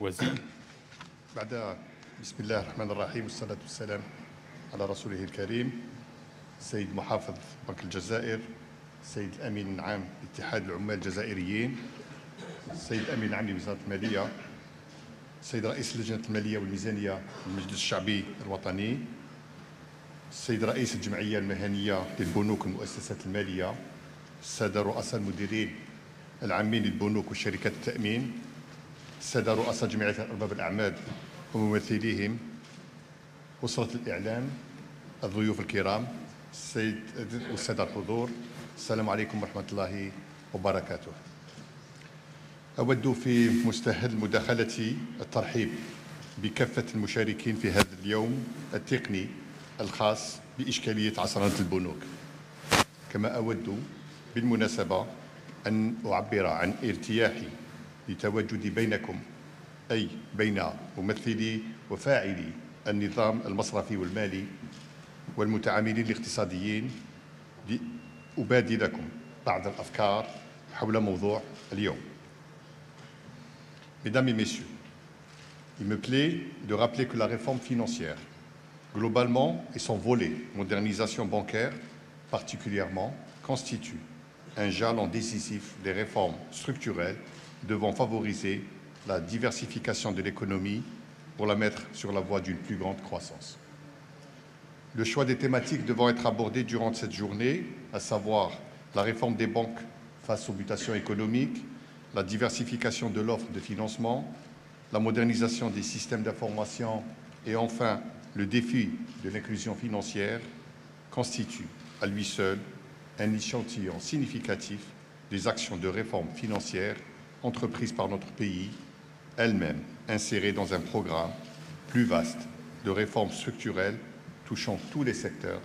وزير. بعد بسم الله الرحمن الرحيم والصلاة والسلام على رسوله الكريم السيد محافظ بنك الجزائر، السيد الأمين العام لاتحاد العمال الجزائريين، السيد الأمين العام لوزارة المالية، السيد رئيس لجنة المالية والميزانية للمجلس الشعبي الوطني، السيد رئيس الجمعية المهنية للبنوك والمؤسسات المالية، السادة رؤساء المديرين العامين للبنوك وشركات التأمين، السادة رؤساء جمعية أرباب الأعمال وممثليهم، أسرة الإعلام، الضيوف الكرام، السيد والسادة الحضور، السلام عليكم ورحمة الله وبركاته. أود في مستهل مداخلتي الترحيب بكافة المشاركين في هذا اليوم التقني الخاص بإشكالية عصرنة البنوك. كما أود بالمناسبة أن أعبر عن ارتياحي لتواجدي بينكم، أي بين ممثلي وفاعلي النظام المصرفي والمالي والمتعاملين الاقتصاديين، لأبادلكم بعض الأفكار حول موضوع اليوم. Mesdames et messieurs, il me plaît de rappeler que la réforme financière, globalement, et son volet modernisation bancaire particulièrement, constitue un jalon décisif des réformes structurelles devant favoriser la diversification de l'économie pour la mettre sur la voie d'une plus grande croissance. Le choix des thématiques devant être abordées durant cette journée, à savoir la réforme des banques face aux mutations économiques, la diversification de l'offre de financement, la modernisation des systèmes d'information et enfin le défi de l'inclusion financière, constituent à lui seul un échantillon significatif des actions de réforme financière entreprises par notre pays, elles-mêmes insérées dans un programme plus vaste de réformes structurelles touchant tous les secteurs,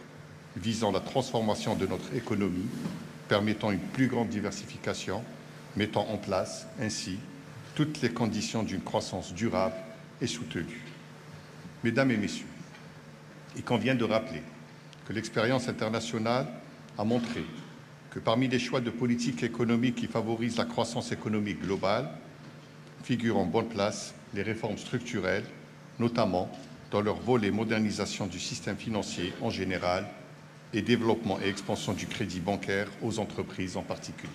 visant la transformation de notre économie, permettant une plus grande diversification, mettant en place ainsi toutes les conditions d'une croissance durable et soutenue. Mesdames et messieurs, il convient de rappeler que l'expérience internationale a montré que parmi les choix de politique économique qui favorisent la croissance économique globale figurent en bonne place les réformes structurelles, notamment dans leur volet modernisation du système financier en général et développement et expansion du crédit bancaire aux entreprises en particulier.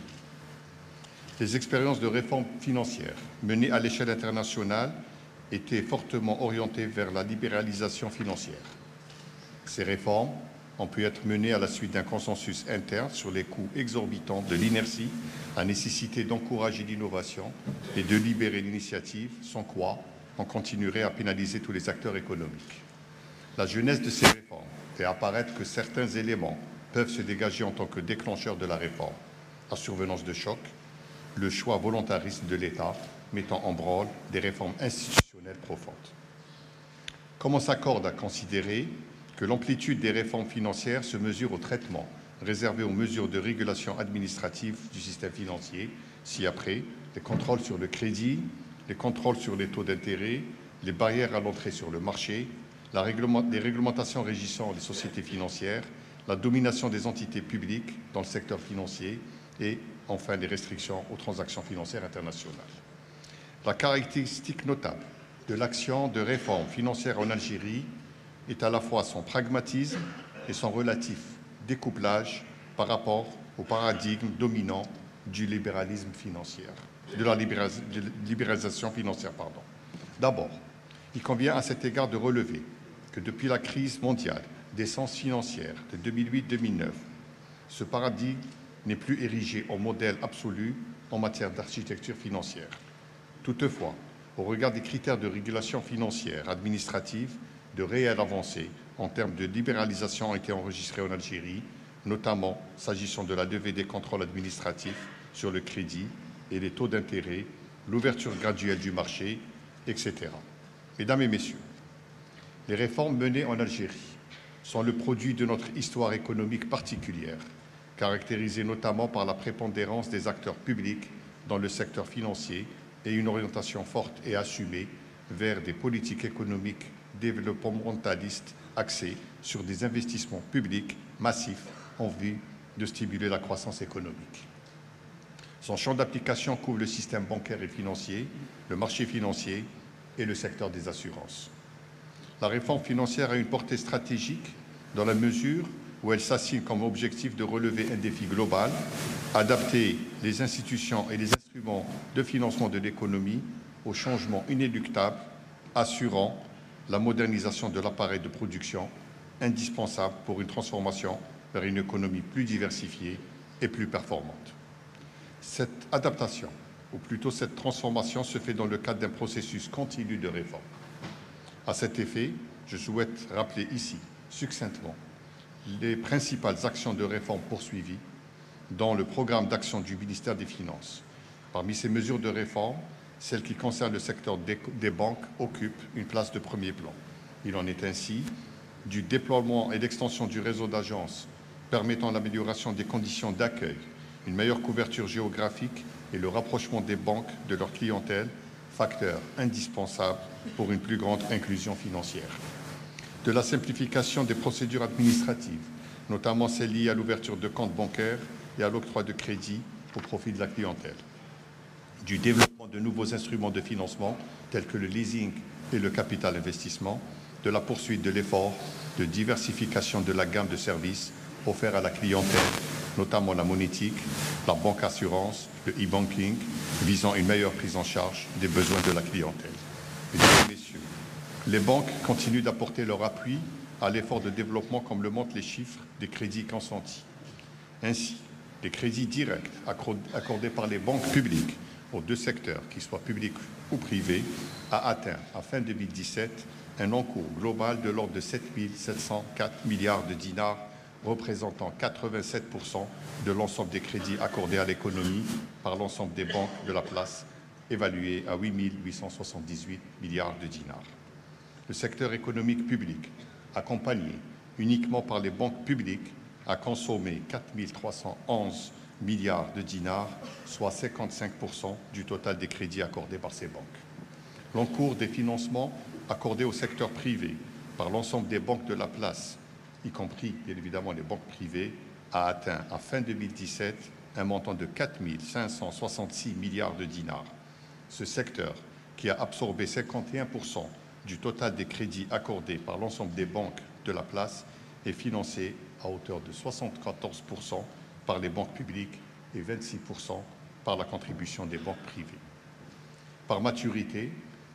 Les expériences de réforme financière menées à l'échelle internationale étaient fortement orientées vers la libéralisation financière. Ces réformes ont pu être menées à la suite d'un consensus interne sur les coûts exorbitants de l'inertie, la nécessité d'encourager l'innovation et de libérer l'initiative, sans quoi on continuerait à pénaliser tous les acteurs économiques. La jeunesse de ces réformes fait apparaître que certains éléments peuvent se dégager en tant que déclencheurs de la réforme. La survenance de chocs, le choix volontariste de l'État mettant en branle des réformes institutionnelles profondes. Comme on s'accorde à considérer que l'amplitude des réformes financières se mesure au traitement réservé aux mesures de régulation administrative du système financier, ci-après les contrôles sur le crédit, les contrôles sur les taux d'intérêt, les barrières à l'entrée sur le marché, les réglementations régissant les sociétés financières, la domination des entités publiques dans le secteur financier et enfin les restrictions aux transactions financières internationales. La caractéristique notable de l'action de réforme financière en Algérie est à la fois son pragmatisme et son relatif découplage par rapport au paradigme dominant du libéralisme financier, de la libéralisation financière. D'abord, il convient à cet égard de relever que depuis la crise mondiale d'essence financière de 2008-2009, ce paradigme n'est plus érigé en modèle absolu en matière d'architecture financière. Toutefois, au regard des critères de régulation financière administrative, de réelles avancées en termes de libéralisation ont été enregistrées en Algérie, notamment s'agissant de la levée des contrôles administratifs sur le crédit et les taux d'intérêt, l'ouverture graduelle du marché, etc. Mesdames et messieurs, les réformes menées en Algérie sont le produit de notre histoire économique particulière, caractérisée notamment par la prépondérance des acteurs publics dans le secteur financier et une orientation forte et assumée vers des politiques économiques développementalistes axées sur des investissements publics massifs en vue de stimuler la croissance économique. Son champ d'application couvre le système bancaire et financier, le marché financier et le secteur des assurances. La réforme financière a une portée stratégique dans la mesure où elle s'assigne comme objectif de relever un défi global, adapter les institutions et les instruments de financement de l'économie aux changements inéluctables, assurant la modernisation de l'appareil de production indispensable pour une transformation vers une économie plus diversifiée et plus performante. Cette adaptation, ou plutôt cette transformation, se fait dans le cadre d'un processus continu de réforme. À cet effet, je souhaite rappeler ici, succinctement, les principales actions de réforme poursuivies dans le programme d'action du ministère des Finances. Parmi ces mesures de réforme, celles qui concernent le secteur des banques occupent une place de premier plan. Il en est ainsi du déploiement et l'extension du réseau d'agences permettant l'amélioration des conditions d'accueil, une meilleure couverture géographique et le rapprochement des banques de leur clientèle, facteur indispensable pour une plus grande inclusion financière. De la simplification des procédures administratives, notamment celles liées à l'ouverture de comptes bancaires et à l'octroi de crédits au profit de la clientèle. Du développement de nouveaux instruments de financement tels que le leasing et le capital investissement, de la poursuite de l'effort de diversification de la gamme de services offerts à la clientèle, notamment la monétique, la banque assurance, le e-banking, visant une meilleure prise en charge des besoins de la clientèle. Mesdames et messieurs, les banques continuent d'apporter leur appui à l'effort de développement comme le montrent les chiffres des crédits consentis. Ainsi, les crédits directs accordés par les banques publiques aux deux secteurs, qu'ils soient publics ou privés, a atteint, à fin 2017, un encours global de l'ordre de 7 704 milliards de dinars, représentant 87% de l'ensemble des crédits accordés à l'économie par l'ensemble des banques de la place, évalués à 8 878 milliards de dinars. Le secteur économique public, accompagné uniquement par les banques publiques, a consommé 4 311 milliards de dinars, soit 55% du total des crédits accordés par ces banques. L'encours des financements accordés au secteur privé par l'ensemble des banques de la place, y compris bien évidemment les banques privées, a atteint à fin 2017 un montant de 4 566 milliards de dinars. Ce secteur, qui a absorbé 51% du total des crédits accordés par l'ensemble des banques de la place, est financé à hauteur de 74% par les banques publiques et 26% par la contribution des banques privées. Par maturité,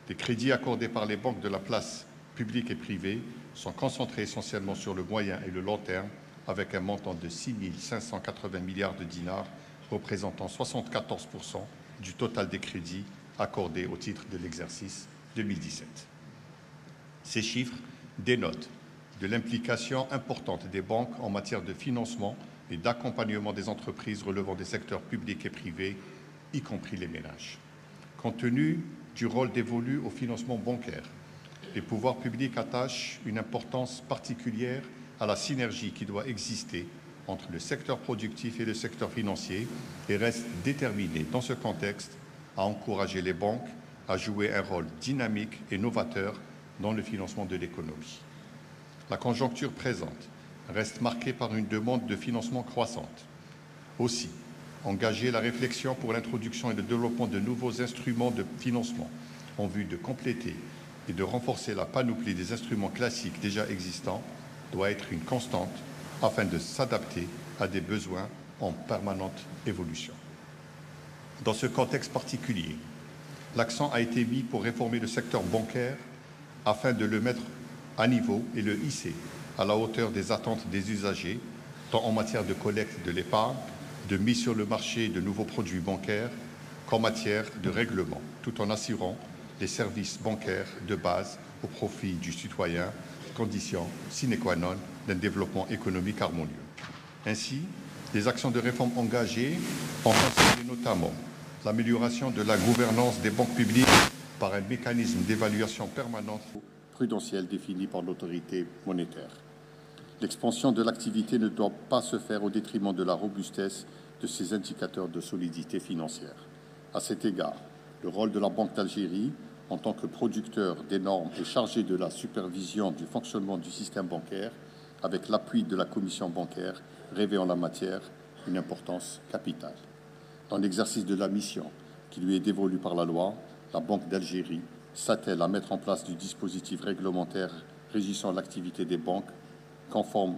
les crédits accordés par les banques de la place publique et privée sont concentrés essentiellement sur le moyen et le long terme, avec un montant de 6 580 milliards de dinars, représentant 74% du total des crédits accordés au titre de l'exercice 2017. Ces chiffres dénotent de l'implication importante des banques en matière de financement et d'accompagnement des entreprises relevant des secteurs publics et privés, y compris les ménages. Compte tenu du rôle dévolu au financement bancaire, les pouvoirs publics attachent une importance particulière à la synergie qui doit exister entre le secteur productif et le secteur financier et restent déterminés dans ce contexte à encourager les banques à jouer un rôle dynamique et novateur dans le financement de l'économie. La conjoncture présente reste marquée par une demande de financement croissante. Aussi, engager la réflexion pour l'introduction et le développement de nouveaux instruments de financement en vue de compléter et de renforcer la panoplie des instruments classiques déjà existants doit être une constante afin de s'adapter à des besoins en permanente évolution. Dans ce contexte particulier, l'accent a été mis pour réformer le secteur bancaire afin de le mettre à niveau et le hisser à la hauteur des attentes des usagers, tant en matière de collecte de l'épargne, de mise sur le marché de nouveaux produits bancaires, qu'en matière de règlement, tout en assurant les services bancaires de base au profit du citoyen, condition sine qua non d'un développement économique harmonieux. Ainsi, les actions de réforme engagées ont concerné notamment l'amélioration de la gouvernance des banques publiques par un mécanisme d'évaluation permanente prudentielle défini par l'autorité monétaire. L'expansion de l'activité ne doit pas se faire au détriment de la robustesse de ces indicateurs de solidité financière. À cet égard, le rôle de la Banque d'Algérie, en tant que producteur des normes et chargé de la supervision du fonctionnement du système bancaire, avec l'appui de la Commission bancaire, revêt en la matière une importance capitale. Dans l'exercice de la mission qui lui est dévolue par la loi, la Banque d'Algérie s'attelle à mettre en place du dispositif réglementaire régissant l'activité des banques conforme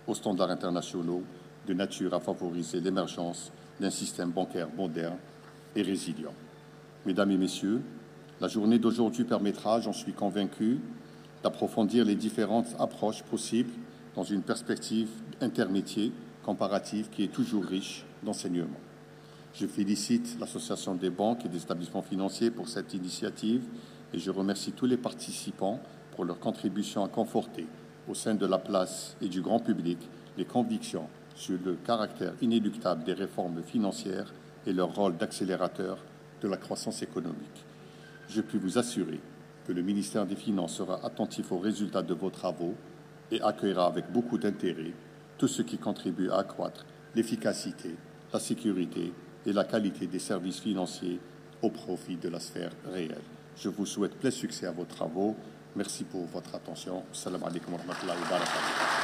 aux standards internationaux de nature à favoriser l'émergence d'un système bancaire moderne et résilient. Mesdames et Messieurs, la journée d'aujourd'hui permettra, j'en suis convaincu, d'approfondir les différentes approches possibles dans une perspective intermédiaire comparative qui est toujours riche d'enseignements. Je félicite l'Association des banques et des établissements financiers pour cette initiative et je remercie tous les participants pour leur contribution à conforter, au sein de la place et du grand public, les convictions sur le caractère inéluctable des réformes financières et leur rôle d'accélérateur de la croissance économique. Je puis vous assurer que le ministère des Finances sera attentif aux résultats de vos travaux et accueillera avec beaucoup d'intérêt tout ce qui contribue à accroître l'efficacité, la sécurité et la qualité des services financiers au profit de la sphère réelle. Je vous souhaite plein succès à vos travaux. Merci pour votre attention. Assalamu alaikum wa rahmatullahi wa barakatuh.